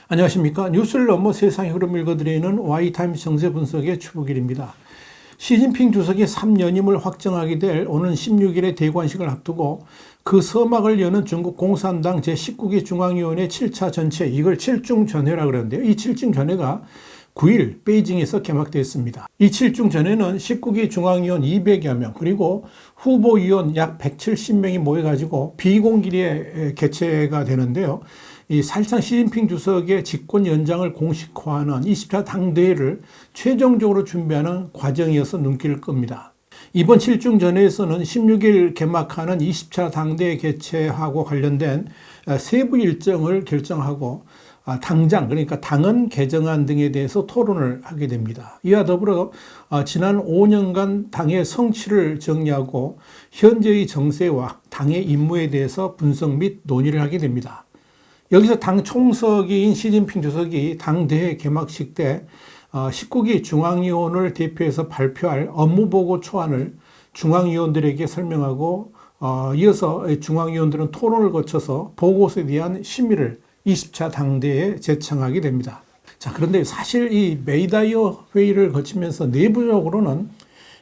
안녕하십니까. 뉴스를 넘어 세상의 흐름을 읽어드리는 Y타임스 정세 분석의 추부길입니다. 시진핑 주석이 3연임을 확정하게 될 오는 16일의 대관식을 앞두고 그 서막을 여는 중국 공산당 제19기 중앙위원회 7차 전체, 이걸 7중전회라고 그러는데요. 이 7중전회가 9일 베이징에서 개막됐습니다. 이 7중전회는 19기 중앙위원 200여 명, 그리고 후보위원 약 170명이 모여가지고 비공개리에 개최가 되는데요. 이 사실상 시진핑 주석의 집권 연장을 공식화하는 20차 당대회를 최종적으로 준비하는 과정이어서 눈길을 끕니다. 이번 7중전회에서는 16일 개막하는 20차 당대회 개최하고 관련된 세부 일정을 결정하고 당장, 그러니까 당헌 개정안 등에 대해서 토론을 하게 됩니다. 이와 더불어 지난 5년간 당의 성취를 정리하고 현재의 정세와 당의 임무에 대해서 분석 및 논의를 하게 됩니다. 여기서 당 총석인 시진핑 주석이 당대회 개막식 때 19기 중앙위원을 대표해서 발표할 업무보고 초안을 중앙위원들에게 설명하고 이어서 중앙위원들은 토론을 거쳐서 보고서에 대한 심의를 20차 당대회에 제청하게 됩니다. 자, 그런데 사실 이 메이다이어 회의를 거치면서 내부적으로는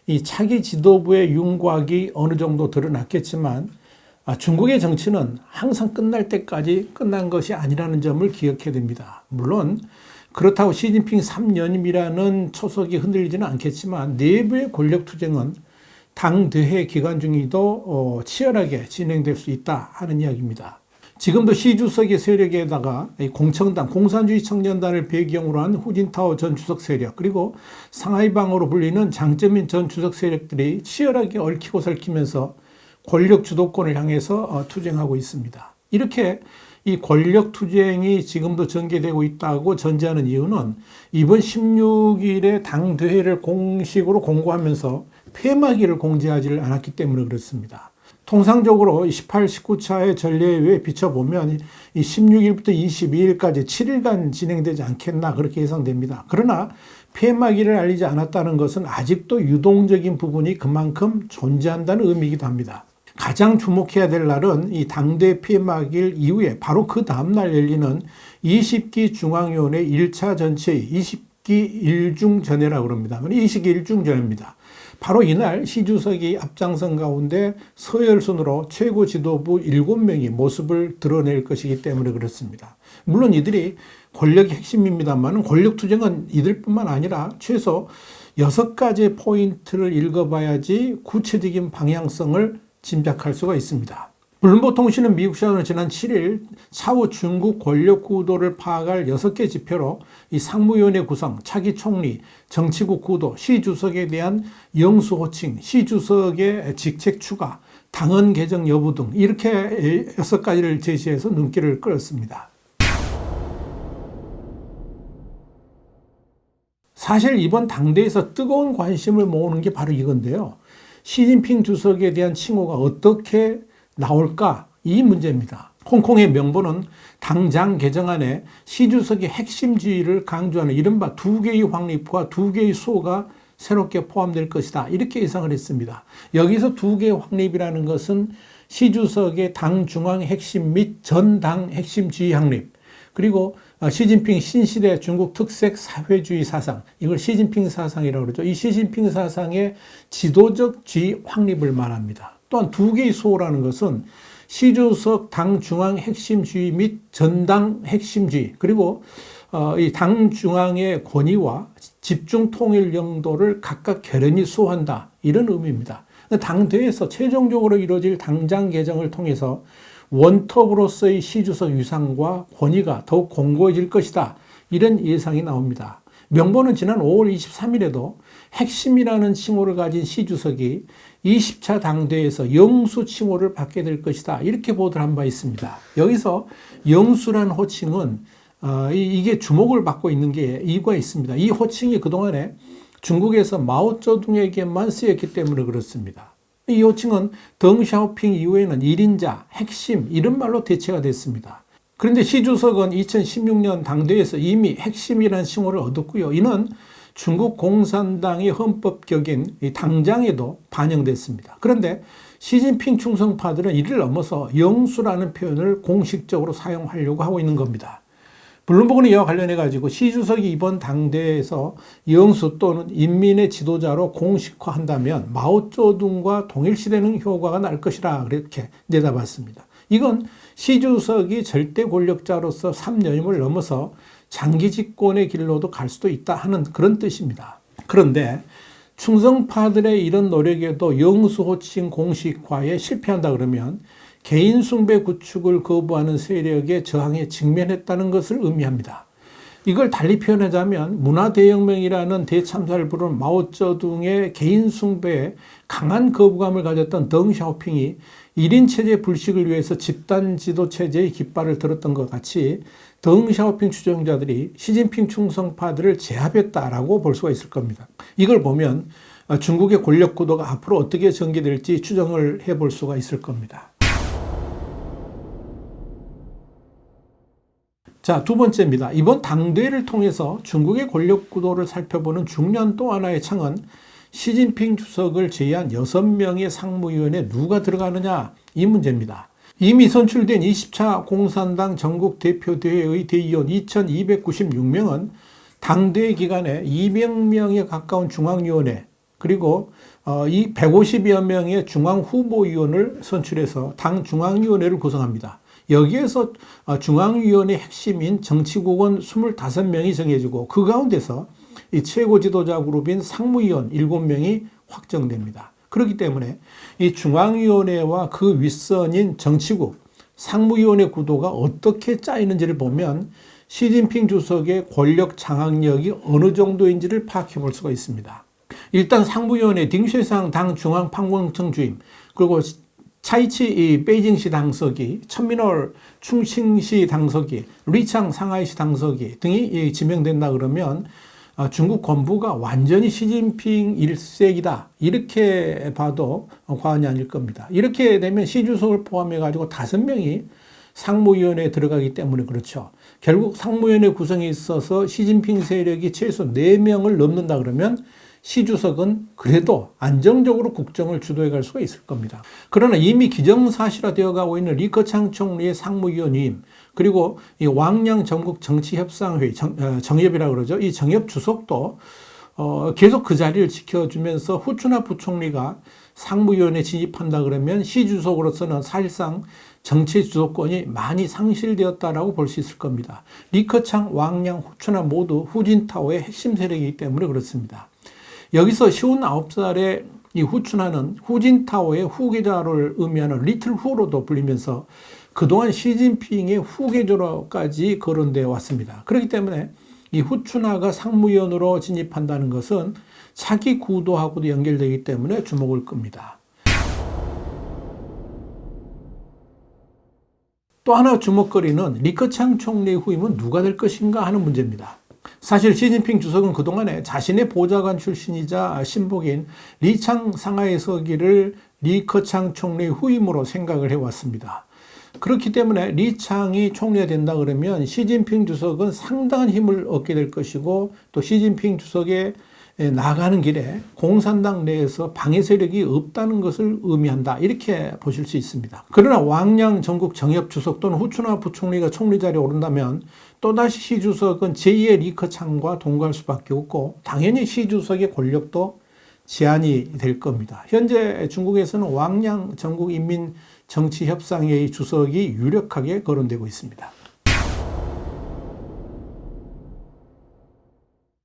이 차기 지도부의 윤곽이 어느 정도 드러났겠지만 중국의 정치는 항상 끝날 때까지 끝난 것이 아니라는 점을 기억해야 됩니다. 물론 그렇다고 시진핑 3연임이라는 초석이 흔들리지는 않겠지만 내부의 권력 투쟁은 당대회 기간 중에도 치열하게 진행될 수 있다 하는 이야기입니다. 지금도 시 주석의 세력에다가 공청당, 공산주의 청년단을 배경으로 한 후진타오 전 주석 세력, 그리고 상하이방으로 불리는 장쩌민 전 주석 세력들이 치열하게 얽히고 설키면서 권력 주도권을 향해서 투쟁하고 있습니다. 이렇게 이 권력 투쟁이 지금도 전개되고 있다고 전제하는 이유는 이번 16일에 당대회를 공식으로 공고하면서 폐막일을 공지하지를 않았기 때문에 그렇습니다. 통상적으로 18, 19차의 전례에 비춰보면 이 16일부터 22일까지 7일간 진행되지 않겠나 그렇게 예상됩니다. 그러나 폐막일을 알리지 않았다는 것은 아직도 유동적인 부분이 그만큼 존재한다는 의미이기도 합니다. 가장 주목해야 될 날은 이 당대 폐막일 이후에 바로 그 다음날 열리는 20기 중앙위원회 1차 전체의 20기 1중전회라고 합니다. 20기 1중전회입니다. 바로 이날 시 주석이 앞장선 가운데 서열순으로 최고 지도부 7명이 모습을 드러낼 것이기 때문에 그렇습니다. 물론 이들이 권력의 핵심입니다만 권력 투쟁은 이들뿐만 아니라 최소 6가지의 포인트를 읽어봐야지 구체적인 방향성을 짐작할 수가 있습니다. 블룸버그통신은 미국 시간으로 지난 7일 차후 중국 권력 구도를 파악할 6개 지표로 이 상무위원회 구성, 차기 총리, 정치국 구도, 시 주석에 대한 영수 호칭, 시 주석의 직책 추가, 당헌 개정 여부 등 이렇게 6가지를 제시해서 눈길을 끌었습니다. 사실 이번 당대에서 뜨거운 관심을 모으는 게 바로 이건데요. 시진핑 주석에 대한 칭호가 어떻게 나올까? 이 문제입니다. 홍콩의 명보는 당장 개정안에 시 주석의 핵심주의를 강조하는 이른바 2개의 확립과 2개의 수호가 새롭게 포함될 것이다. 이렇게 예상을 했습니다. 여기서 2개의 확립이라는 것은 시 주석의 당 중앙 핵심 및 전당 핵심주의 확립, 그리고 시진핑 신시대 중국 특색 사회주의 사상, 이걸 시진핑 사상이라고 그러죠. 이 시진핑 사상의 지도적 주의 확립을 말합니다. 또한 2개의 수호라는 것은 시 주석 당 중앙 핵심주의 및 전당 핵심주의, 그리고 이 당 중앙의 권위와 집중 통일 영도를 각각 결연히 수호한다, 이런 의미입니다. 당대에서 최종적으로 이루어질 당장 개정을 통해서 원톱으로서의 시 주석 위상과 권위가 더욱 공고해질 것이다, 이런 예상이 나옵니다. 명보는 지난 5월 23일에도 핵심이라는 칭호를 가진 시 주석이 20차 당대회에서 영수 칭호를 받게 될 것이다, 이렇게 보도를 한 바 있습니다. 여기서 영수라는 호칭은 이게 주목을 받고 있는 게 이유가 있습니다. 이 호칭이 그동안에 중국에서 마오쩌둥에게만 쓰였기 때문에 그렇습니다. 이 호칭은 덩샤오핑 이후에는 1인자, 핵심 이런 말로 대체가 됐습니다. 그런데 시 주석은 2016년 당대회에서 이미 핵심이라는 칭호를 얻었고요. 이는 중국 공산당의 헌법격인 이 당장에도 반영됐습니다. 그런데 시진핑 충성파들은 이를 넘어서 영수라는 표현을 공식적으로 사용하려고 하고 있는 겁니다. 블룸버그는 이와 관련해 가지고 시 주석이 이번 당대에서 영수 또는 인민의 지도자로 공식화한다면 마오쩌둥과 동일시되는 효과가 날 것이라 그렇게 내다봤습니다. 이건 시 주석이 절대 권력자로서 3년임을 넘어서 장기 집권의 길로도 갈 수도 있다 하는 그런 뜻입니다. 그런데 충성파들의 이런 노력에도 영수 호칭 공식화에 실패한다 그러면 개인 숭배 구축을 거부하는 세력의 저항에 직면했다는 것을 의미합니다. 이걸 달리 표현하자면 문화대혁명이라는 대참사를 부른 마오쩌둥의 개인 숭배에 강한 거부감을 가졌던 덩샤오핑이 1인 체제 불식을 위해서 집단 지도 체제의 깃발을 들었던 것 같이 덩샤오핑 추종자들이 시진핑 충성파들을 제압했다라고 볼 수가 있을 겁니다. 이걸 보면 중국의 권력 구도가 앞으로 어떻게 전개될지 추정을 해볼 수가 있을 겁니다. 자, 두 번째입니다. 이번 당대회를 통해서 중국의 권력 구도를 살펴보는 중요한 또 하나의 창은 시진핑 주석을 제외한 6명의 상무위원회에 누가 들어가느냐 이 문제입니다. 이미 선출된 20차 공산당 전국대표대회의 대의원 2296명은 당대회 기간에 200명에 가까운 중앙위원회 그리고 이 150여 명의 중앙후보위원을 선출해서 당 중앙위원회를 구성합니다. 여기에서 중앙위원회 핵심인 정치국원 25명이 정해지고 그 가운데서 이 최고 지도자 그룹인 상무위원 7명이 확정됩니다. 그렇기 때문에 이 중앙위원회와 그 윗선인 정치국 상무위원회 구도가 어떻게 짜이는지를 보면 시진핑 주석의 권력 장악력이 어느 정도인지를 파악해 볼 수가 있습니다. 일단 상무위원회 딩쉐상 당 중앙판공청 주임 그리고 차이치 베이징시 당서기, 천민월 충칭시 당서기, 리창 상하이시 당서기 등이 지명된다 그러면 중국 권부가 완전히 시진핑 1색이다 이렇게 봐도 과언이 아닐 겁니다. 이렇게 되면 시 주석을 포함해 가지고 5명이 상무위원회에 들어가기 때문에 그렇죠. 결국 상무위원회 구성에 있어서 시진핑 세력이 최소 4명을 넘는다 그러면 시 주석은 그래도 안정적으로 국정을 주도해 갈 수가 있을 겁니다. 그러나 이미 기정사실화되어 가고 있는 리커창 총리의 상무위원임 그리고 이 왕양 전국 정치협상회의 정협이라고 그러죠. 이 정협 주석도 계속 그 자리를 지켜주면서 후춘화 부총리가 상무위원회에 진입한다 그러면 시 주석으로서는 사실상 정치 주도권이 많이 상실되었다라고 볼 수 있을 겁니다. 리커창, 왕양, 후춘화 모두 후진타오의 핵심 세력이기 때문에 그렇습니다. 여기서 59살의 이 후춘화는 후진타오의 후계자를 의미하는 리틀 후로도 불리면서 그동안 시진핑의 후계자로까지 거론되어 왔습니다. 그렇기 때문에 이 후춘화가 상무위원으로 진입한다는 것은 차기 구도하고도 연결되기 때문에 주목을 끕니다. 또 하나 주목거리는 리커창 총리의 후임은 누가 될 것인가 하는 문제입니다. 사실 시진핑 주석은 그동안에 자신의 보좌관 출신이자 신복인 리창 상하이 서기를 리커창 총리의 후임으로 생각을 해왔습니다. 그렇기 때문에 리창이 총리가 된다 그러면 시진핑 주석은 상당한 힘을 얻게 될 것이고 또 시진핑 주석의 나아가는 길에 공산당 내에서 방해 세력이 없다는 것을 의미한다 이렇게 보실 수 있습니다. 그러나 왕양 전국 정협 주석 또는 후춘화 부총리가 총리 자리에 오른다면 또다시 시 주석은 제2의 리커창과 동거할 수밖에 없고 당연히 시 주석의 권력도 제한이 될 겁니다. 현재 중국에서는 왕양 전국 인민 정치협상회의 주석이 유력하게 거론되고 있습니다.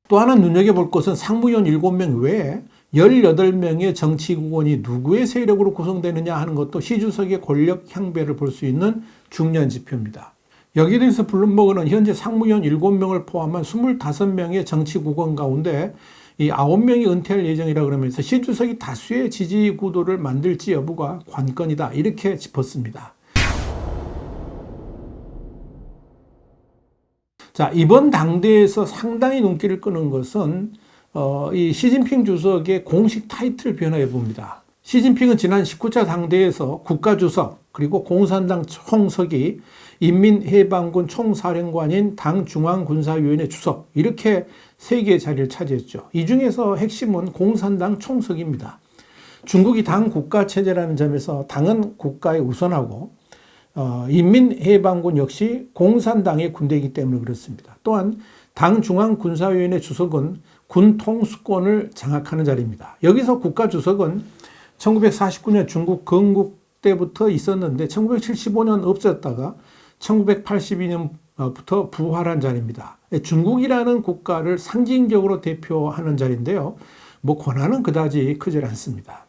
또 하나 눈여겨볼 것은 상무위원 7명 외에 18명의 정치국원이 누구의 세력으로 구성되느냐 하는 것도 시 주석의 권력 향배를 볼 수 있는 중요한 지표입니다. 여기에 대해서 블룸버그는 현재 상무위원 7명을 포함한 25명의 정치국원 가운데 이 9명이 은퇴할 예정이라 그러면서 시 주석이 다수의 지지 구도를 만들지 여부가 관건이다 이렇게 짚었습니다. 자, 이번 당대에서 상당히 눈길을 끄는 것은 이 시진핑 주석의 공식 타이틀 변화해 봅니다. 시진핑은 지난 19차 당대에서 국가주석 그리고 공산당 총서기 인민해방군 총사령관인 당중앙군사위원회 주석 이렇게 3개의 자리를 차지했죠. 이 중에서 핵심은 공산당 총석입니다. 중국이 당 국가 체제라는 점에서 당은 국가에 우선하고 인민해방군 역시 공산당의 군대이기 때문에 그렇습니다. 또한 당 중앙군사위원회 주석은 군 통수권을 장악하는 자리입니다. 여기서 국가주석은 1949년 중국 건국 때부터 있었는데 1975년 없었다가 1982년부터 부활한 자리입니다. 중국이라는 국가를 상징적으로 대표하는 자리인데요. 권한은 그다지 크지 않습니다.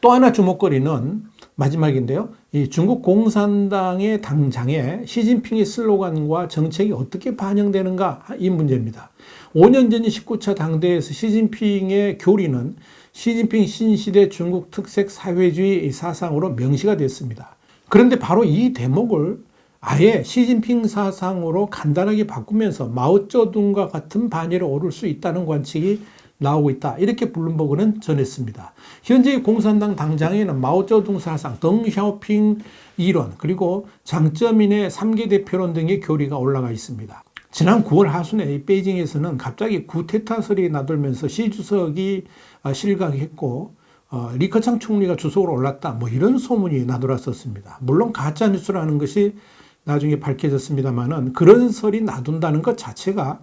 또 하나 주목거리는 마지막인데요. 이 중국 공산당의 당장에 시진핑의 슬로건과 정책이 어떻게 반영되는가 이 문제입니다. 5년 전 19차 당대에서 시진핑의 교리는 시진핑 신시대 중국 특색 사회주의 사상으로 명시가 됐습니다. 그런데 바로 이 대목을 아예 시진핑 사상으로 간단하게 바꾸면서 마오쩌둥과 같은 반열에 오를 수 있다는 관측이 나오고 있다. 이렇게 블룸버그는 전했습니다. 현재 공산당 당장에는 마오쩌둥 사상, 덩샤오핑 이론, 그리고 장쩌민의 3개 대표론 등의 교리가 올라가 있습니다. 지난 9월 하순에 베이징에서는 갑자기 구테타설이 나돌면서 시 주석이 실각했고 리커창 총리가 주석으로 올랐다. 이런 소문이 나돌았었습니다. 물론 가짜뉴스라는 것이 나중에 밝혀졌습니다만은 그런 설이 나돈다는 것 자체가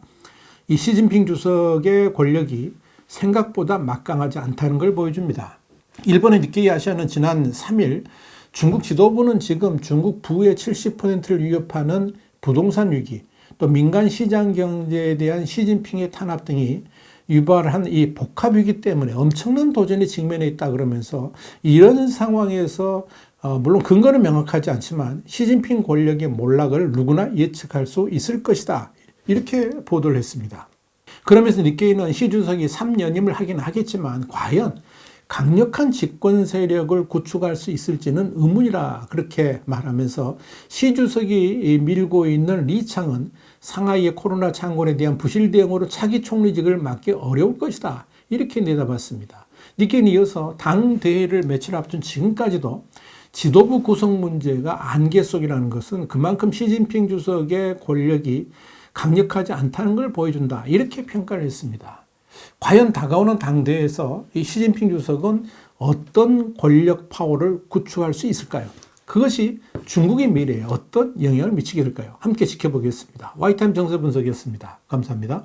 이 시진핑 주석의 권력이 생각보다 막강하지 않다는 걸 보여줍니다. 일본의 니케이 아시아는 지난 3일 중국 지도부는 지금 중국 부의 70%를 위협하는 부동산 위기, 또 민간 시장 경제에 대한 시진핑의 탄압 등이 유발한 이 복합 위기 때문에 엄청난 도전이 직면해 있다 그러면서 이런 상황에서 물론 근거는 명확하지 않지만 시진핑 권력의 몰락을 누구나 예측할 수 있을 것이다. 이렇게 보도를 했습니다. 그러면서 니케이는 시 주석이 3년임을 하긴 하겠지만 과연 강력한 집권 세력을 구축할 수 있을지는 의문이라 그렇게 말하면서 시 주석이 밀고 있는 리창은 상하이의 코로나 창궐에 대한 부실 대응으로 차기 총리직을 맡기 어려울 것이다. 이렇게 내다봤습니다. 니케이는 이어서 당 대회를 며칠 앞둔 지금까지도 지도부 구성 문제가 안개 속이라는 것은 그만큼 시진핑 주석의 권력이 강력하지 않다는 걸 보여준다. 이렇게 평가를 했습니다. 과연 다가오는 당대에서 이 시진핑 주석은 어떤 권력 파워를 구축할 수 있을까요? 그것이 중국의 미래에 어떤 영향을 미치게 될까요? 함께 지켜보겠습니다. 와이타임 정세 분석이었습니다. 감사합니다.